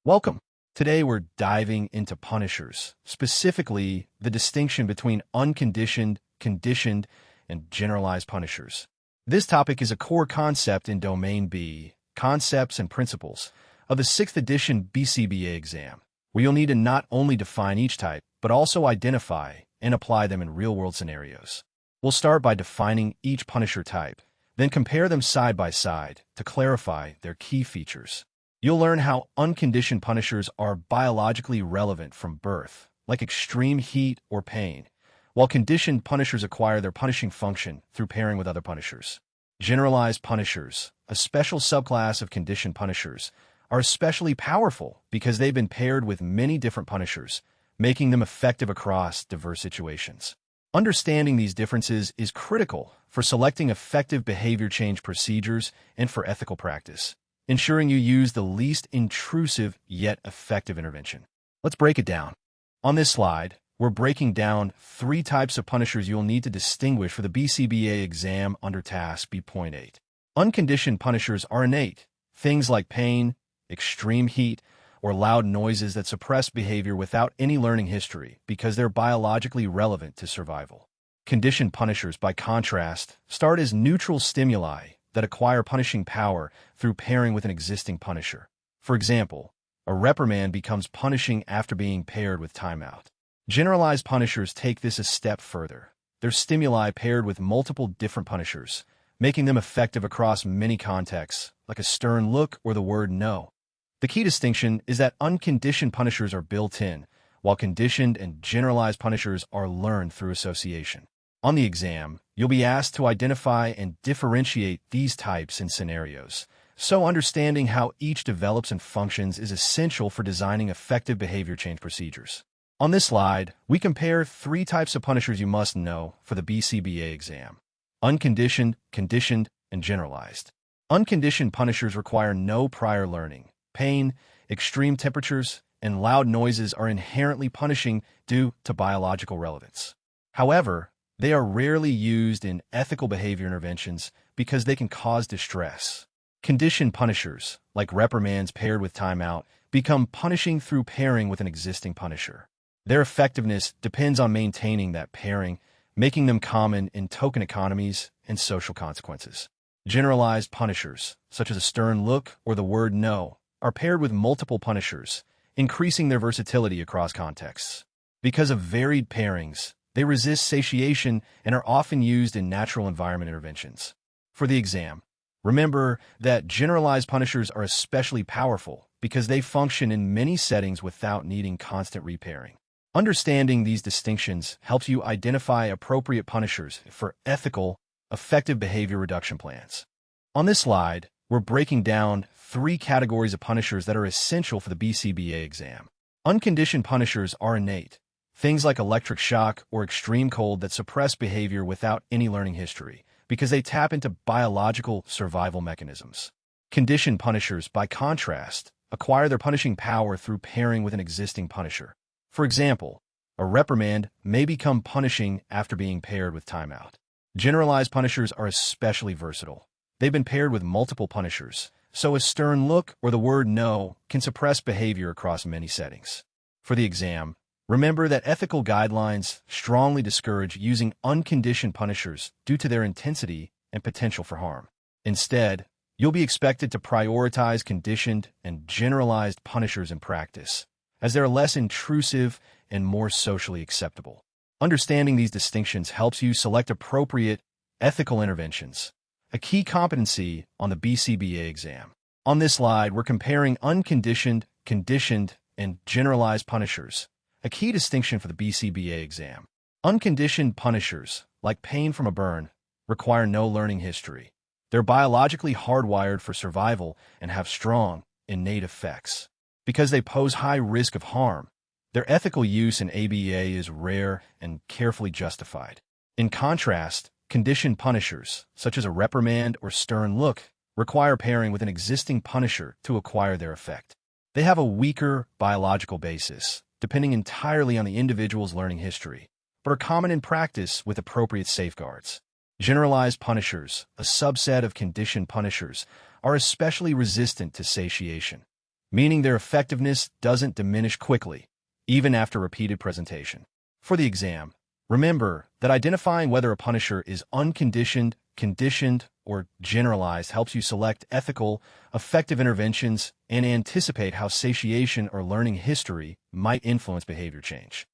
Welcome. Today we're diving into punishers, specifically the distinction between unconditioned, conditioned, and generalized punishers. This topic is a core concept in Domain B, Concepts and Principles, of the 6th edition BCBA exam, where you'll need to not only define each type, but also identify and apply them in real-world scenarios. We'll start by defining each punisher type, then compare them side by side to clarify their key features. You'll learn how unconditioned punishers are biologically relevant from birth, like extreme heat or pain, while conditioned punishers acquire their punishing function through pairing with other punishers. Generalized punishers, a special subclass of conditioned punishers, are especially powerful because they've been paired with many different punishers, making them effective across diverse situations. Understanding these differences is critical for selecting effective behavior change procedures and for ethical practice, ensuring you use the least intrusive yet effective intervention. Let's break it down. On this slide, we're breaking down 3 types of punishers you'll need to distinguish for the BCBA exam under Task B.8. Unconditioned punishers are innate, things like pain, extreme heat, or loud noises that suppress behavior without any learning history because they're biologically relevant to survival. Conditioned punishers, by contrast, start as neutral stimuli that acquire punishing power through pairing with an existing punisher. For example, a reprimand becomes punishing after being paired with timeout. Generalized punishers take this a step further. They're stimuli paired with multiple different punishers, making them effective across many contexts, like a stern look or the word no. The key distinction is that unconditioned punishers are built in, while conditioned and generalized punishers are learned through association. On the exam, you'll be asked to identify and differentiate these types in scenarios, so understanding how each develops and functions is essential for designing effective behavior change procedures. On this slide, we compare 3 types of punishers you must know for the BCBA exam: unconditioned, conditioned, and generalized. Unconditioned punishers require no prior learning. Pain, extreme temperatures, and loud noises are inherently punishing due to biological relevance. However, they are rarely used in ethical behavior interventions because they can cause distress. Conditioned punishers, like reprimands paired with timeout, become punishing through pairing with an existing punisher. Their effectiveness depends on maintaining that pairing, making them common in token economies and social consequences. Generalized punishers, such as a stern look or the word no, are paired with multiple punishers, increasing their versatility across contexts. Because of varied pairings, they resist satiation and are often used in natural environment interventions. For the exam, remember that generalized punishers are especially powerful because they function in many settings without needing constant repairing. Understanding these distinctions helps you identify appropriate punishers for ethical, effective behavior reduction plans. On this slide, we're breaking down 3 categories of punishers that are essential for the BCBA exam. Unconditioned punishers are innate, things like electric shock or extreme cold that suppress behavior without any learning history, because they tap into biological survival mechanisms. Conditioned punishers, by contrast, acquire their punishing power through pairing with an existing punisher. For example, a reprimand may become punishing after being paired with timeout. Generalized punishers are especially versatile. They've been paired with multiple punishers, so a stern look or the word no can suppress behavior across many settings. For the exam, remember that ethical guidelines strongly discourage using unconditioned punishers due to their intensity and potential for harm. Instead, you'll be expected to prioritize conditioned and generalized punishers in practice, as they're less intrusive and more socially acceptable. Understanding these distinctions helps you select appropriate ethical interventions, a key competency on the BCBA exam. On this slide, we're comparing unconditioned, conditioned, and generalized punishers, a key distinction for the BCBA exam. Unconditioned punishers, like pain from a burn, require no learning history. They're biologically hardwired for survival and have strong, innate effects. Because they pose high risk of harm, their ethical use in ABA is rare and carefully justified. In contrast, conditioned punishers, such as a reprimand or stern look, require pairing with an existing punisher to acquire their effect. They have a weaker biological basis, depending entirely on the individual's learning history, but are common in practice with appropriate safeguards. Generalized punishers, a subset of conditioned punishers, are especially resistant to satiation. meaning their effectiveness doesn't diminish quickly, even after repeated presentation. For the exam, remember that identifying whether a punisher is unconditioned, conditioned, or generalized helps you select ethical, effective interventions and anticipate how satiation or learning history might influence behavior change.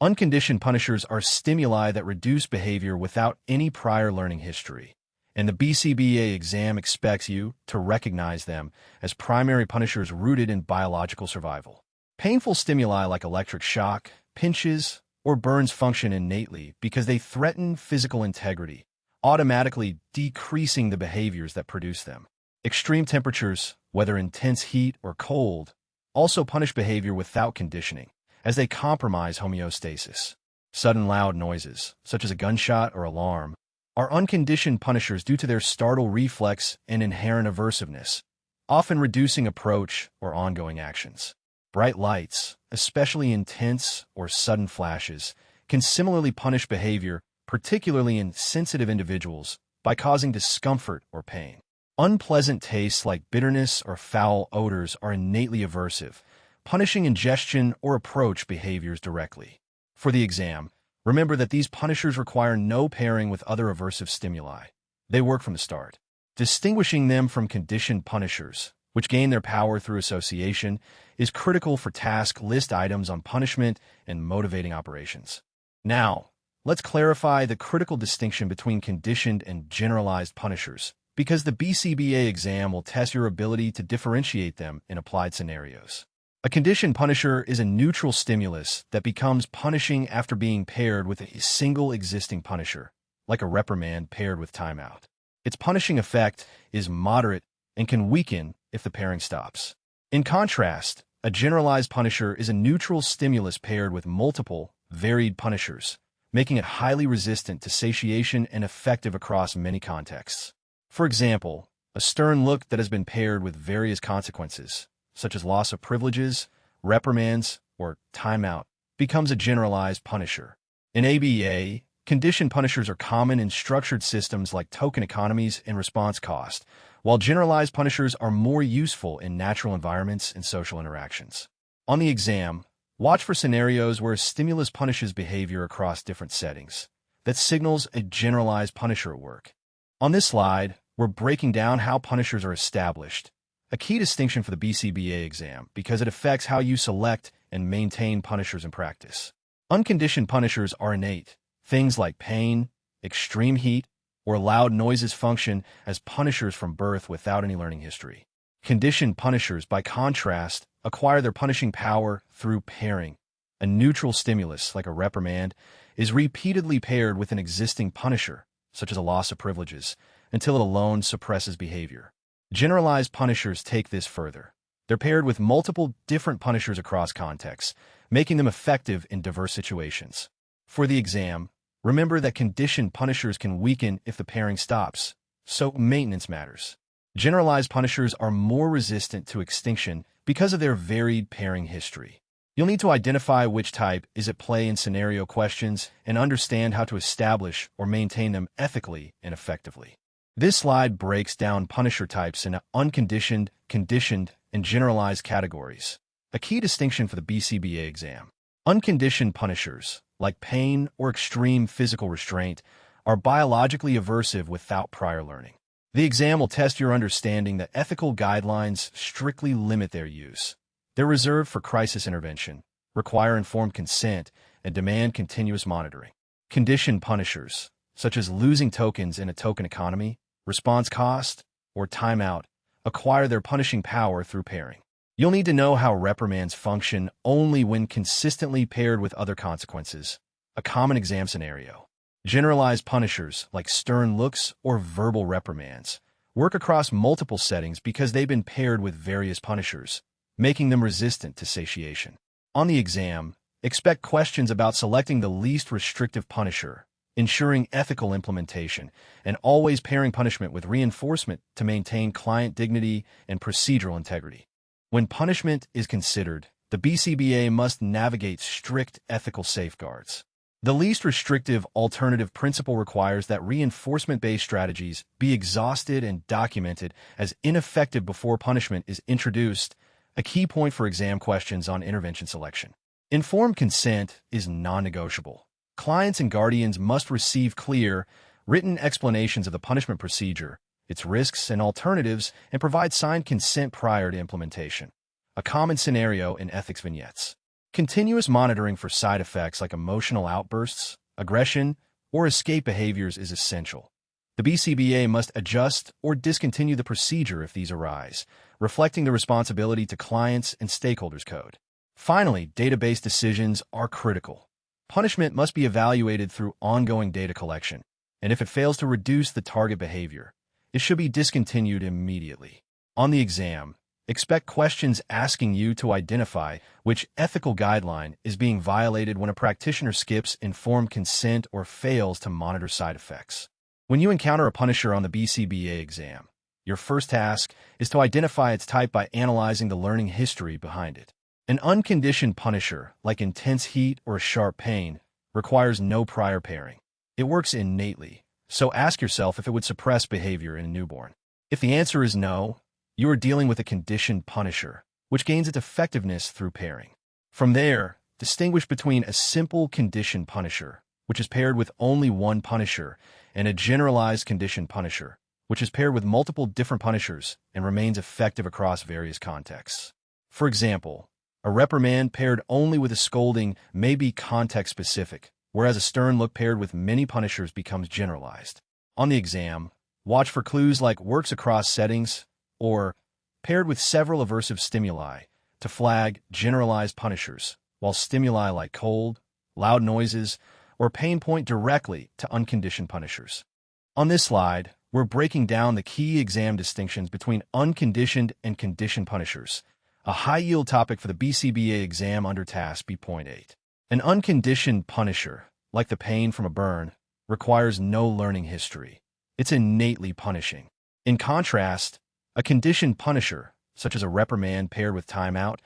Unconditioned punishers are stimuli that reduce behavior without any prior learning history, and the BCBA exam expects you to recognize them as primary punishers rooted in biological survival. Painful stimuli like electric shock, pinches, or burns function innately because they threaten physical integrity, automatically decreasing the behaviors that produce them. Extreme temperatures, whether intense heat or cold, also punish behavior without conditioning, as they compromise homeostasis. Sudden loud noises, such as a gunshot or alarm, are unconditioned punishers due to their startle reflex and inherent aversiveness, often reducing approach or ongoing actions. Bright lights, especially intense or sudden flashes, can similarly punish behavior, particularly in sensitive individuals, by causing discomfort or pain. Unpleasant tastes like bitterness or foul odors are innately aversive, punishing ingestion or approach behaviors directly. For the exam, remember that these punishers require no pairing with other aversive stimuli. They work from the start. Distinguishing them from conditioned punishers, which gain their power through association, is critical for task list items on punishment and motivating operations. Now, let's clarify the critical distinction between conditioned and generalized punishers, because the BCBA exam will test your ability to differentiate them in applied scenarios. A conditioned punisher is a neutral stimulus that becomes punishing after being paired with a single existing punisher, like a reprimand paired with timeout. Its punishing effect is moderate and can weaken if the pairing stops. In contrast, a generalized punisher is a neutral stimulus paired with multiple, varied punishers, making it highly resistant to satiation and effective across many contexts. For example, a stern look that has been paired with various consequences, such as loss of privileges, reprimands, or timeout, becomes a generalized punisher. In ABA, conditioned punishers are common in structured systems like token economies and response cost, while generalized punishers are more useful in natural environments and social interactions. On the exam, watch for scenarios where a stimulus punishes behavior across different settings. That signals a generalized punisher at work. On this slide, we're breaking down how punishers are established, a key distinction for the BCBA exam because it affects how you select and maintain punishers in practice. Unconditioned punishers are innate. Things like pain, extreme heat, or loud noises function as punishers from birth without any learning history. Conditioned punishers, by contrast, acquire their punishing power through pairing. A neutral stimulus, like a reprimand, is repeatedly paired with an existing punisher, such as a loss of privileges, until it alone suppresses behavior. Generalized punishers take this further. They're paired with multiple different punishers across contexts, making them effective in diverse situations. For the exam, remember that conditioned punishers can weaken if the pairing stops, so maintenance matters. Generalized punishers are more resistant to extinction because of their varied pairing history. You'll need to identify which type is at play in scenario questions and understand how to establish or maintain them ethically and effectively. This slide breaks down punisher types into unconditioned, conditioned, and generalized categories, a key distinction for the BCBA exam. Unconditioned punishers, like pain or extreme physical restraint, are biologically aversive without prior learning. The exam will test your understanding that ethical guidelines strictly limit their use. They're reserved for crisis intervention, require informed consent, and demand continuous monitoring. Conditioned punishers, such as losing tokens in a token economy, response cost, or timeout, acquire their punishing power through pairing. You'll need to know how reprimands function only when consistently paired with other consequences, a common exam scenario. Generalized punishers, like stern looks or verbal reprimands, work across multiple settings because they've been paired with various punishers, making them resistant to satiation. On the exam, expect questions about selecting the least restrictive punisher, ensuring ethical implementation, and always pairing punishment with reinforcement to maintain client dignity and procedural integrity. When punishment is considered, the BCBA must navigate strict ethical safeguards. The least restrictive alternative principle requires that reinforcement-based strategies be exhausted and documented as ineffective before punishment is introduced, A key point for exam questions on intervention selection. Informed consent is non-negotiable. Clients and guardians must receive clear, written explanations of the punishment procedure, its risks and alternatives, and provide signed consent prior to implementation. A common scenario in ethics vignettes. Continuous monitoring for side effects like emotional outbursts, aggression, or escape behaviors is essential. The BCBA must adjust or discontinue the procedure if these arise, reflecting the responsibility to clients and stakeholders code. Finally, database decisions are critical. Punishment must be evaluated through ongoing data collection, and if it fails to reduce the target behavior, it should be discontinued immediately. On the exam, expect questions asking you to identify which ethical guideline is being violated when a practitioner skips informed consent or fails to monitor side effects. When you encounter a punisher on the BCBA exam, your first task is to identify its type by analyzing the learning history behind it. An unconditioned punisher, like intense heat or sharp pain, requires no prior pairing. It works innately, so ask yourself if it would suppress behavior in a newborn. If the answer is no, you are dealing with a conditioned punisher, which gains its effectiveness through pairing. From there, distinguish between a simple conditioned punisher, which is paired with only one punisher, and a generalized conditioned punisher, which is paired with multiple different punishers and remains effective across various contexts. For example, a reprimand paired only with a scolding may be context-specific, whereas a stern look paired with many punishers becomes generalized. On the exam, watch for clues like works across settings or paired with several aversive stimuli to flag generalized punishers, while stimuli like cold, loud noises, or pain point directly to unconditioned punishers. On this slide, we're breaking down the key exam distinctions between unconditioned and conditioned punishers, a high-yield topic for the BCBA exam under Task B.8. An unconditioned punisher, like the pain from a burn, requires no learning history. It's innately punishing. In contrast, a conditioned punisher, such as a reprimand paired with timeout,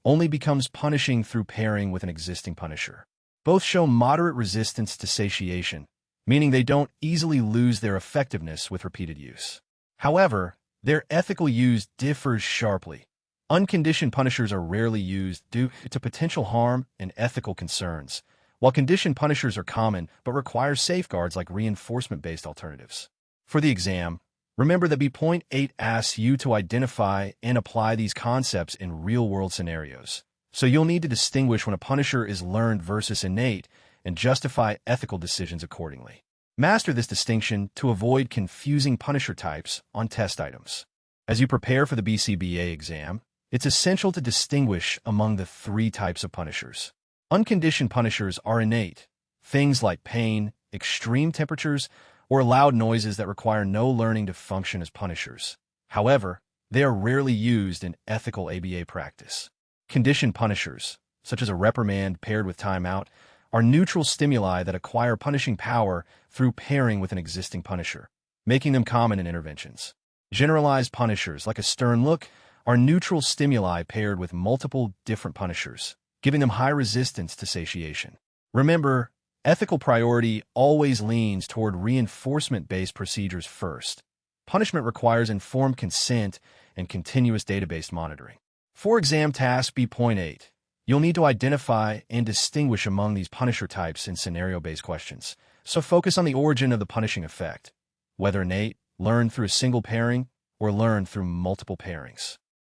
only becomes punishing through pairing with an existing punisher. Both show moderate resistance to satiation, meaning they don't easily lose their effectiveness with repeated use. However, their ethical use differs sharply. Unconditioned punishers are rarely used due to potential harm and ethical concerns, while conditioned punishers are common but require safeguards like reinforcement-based alternatives. For the exam, remember that B.8 asks you to identify and apply these concepts in real-world scenarios, so you'll need to distinguish when a punisher is learned versus innate and justify ethical decisions accordingly. Master this distinction to avoid confusing punisher types on test items. As you prepare for the BCBA exam, it's essential to distinguish among the three types of punishers. Unconditioned punishers are innate, things like pain, extreme temperatures, or loud noises that require no learning to function as punishers. However, they are rarely used in ethical ABA practice. Conditioned punishers, such as a reprimand paired with timeout, are neutral stimuli that acquire punishing power through pairing with an existing punisher, making them common in interventions. Generalized punishers, like a stern look, are neutral stimuli paired with multiple different punishers, giving them high resistance to satiation. Remember, ethical priority always leans toward reinforcement-based procedures first. Punishment requires informed consent and continuous database monitoring. For exam task B.8, you'll need to identify and distinguish among these punisher types in scenario-based questions, so focus on the origin of the punishing effect, whether innate, learned through a single pairing, or learned through multiple pairings.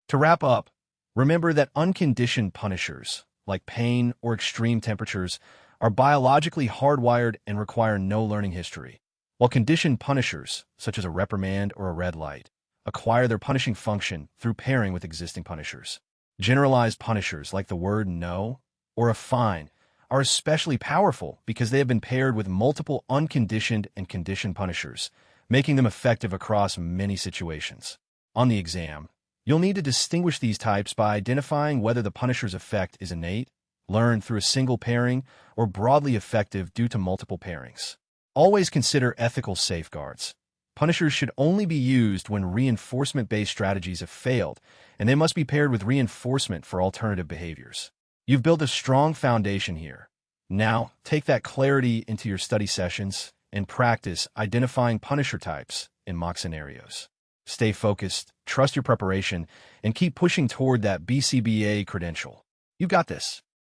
To wrap up, remember that unconditioned punishers, like pain or extreme temperatures, are biologically hardwired and require no learning history, while conditioned punishers, such as a reprimand or a red light, acquire their punishing function through pairing with existing punishers. Generalized punishers, like the word no or a fine, are especially powerful because they have been paired with multiple unconditioned and conditioned punishers, making them effective across many situations. On the exam, you'll need to distinguish these types by identifying whether the punisher's effect is innate, learned through a single pairing, or broadly effective due to multiple pairings. Always consider ethical safeguards. Punishers should only be used when reinforcement-based strategies have failed, and they must be paired with reinforcement for alternative behaviors. You've built a strong foundation here. Now, take that clarity into your study sessions and practice identifying punisher types in mock scenarios. Stay focused, trust your preparation, and keep pushing toward that BCBA credential. You've got this.